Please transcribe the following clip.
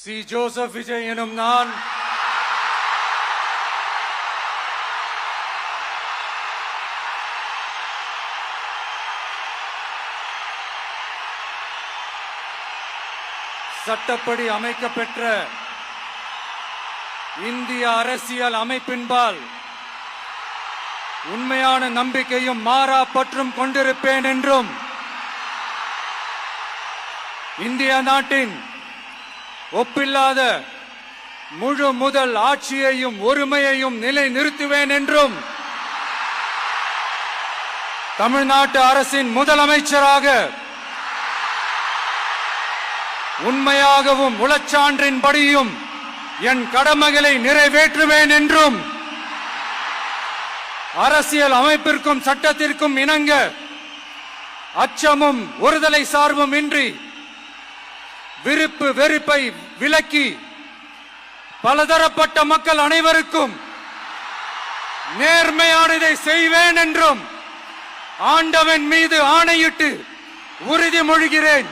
C. Joseph Vijay எனும் நான் சட்டப்படி அமைக்கப்பெற்ற இந்திய அரசியல் அமைப்பின்பால் உண்மையான நம்பிக்கையும் மாறா பற்றும் கொண்டிருப்பேன் என்றும் இந்திய நாட்டின் ஒப்பில்லாத முழு முதல் ஆட்சியையும் ஒருமையையும் நிலை நிறுத்துவேன் என்றும் தமிழ்நாட்டு அரசின் முதலமைச்சராக உண்மையாகவும் உளச்சான்றின்படியும் என் கடமைகளை நிறைவேற்றுவேன் என்றும் அரசியல் அமைப்பிற்கும் சட்டத்திற்கும் இணங்க அச்சமும் ஒருதலை சார்பும் இன்றி விருப்பு வெறுப்பை விலக்கி பலதரப்பட்ட மக்கள் அனைவருக்கும் நேர்மையானதை செய்வேன் என்றும் ஆண்டவன் மீது ஆணையிட்டு உறுதிமொழிகிறேன்.